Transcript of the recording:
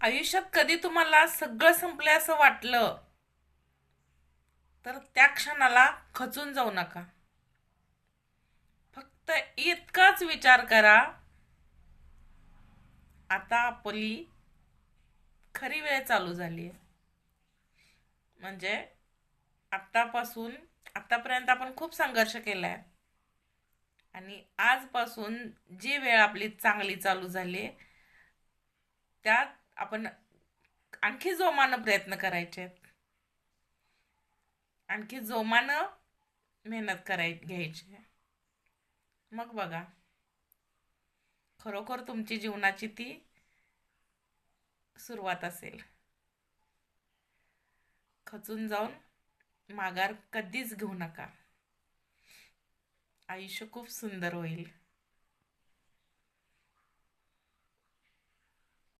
आयुष्यात कधी तुम्हाला सगळं संपलंय असं वाटलं तर त्या क्षणाला खचून जाऊ नका. फक्त इतकाच विचार करा, आता आपली खरी वेळ चालू झाली आहे. म्हणजे आतापासून आतापर्यंत आपण खूप संघर्ष केलाय आणि आजपासून जी वेळ आपली चांगली चालू झाली आहे, त्यात आपण आणखी जोमानं प्रयत्न करायचे आहेत. आणखी जोमानं मेहनत घ्यायची. मग बघा, खरोखर तुमची जीवनाची ती सुरुवात असेल. खचून जाऊन माघार कधीच घेऊ नका. आयुष्य खूप सुंदर होईल.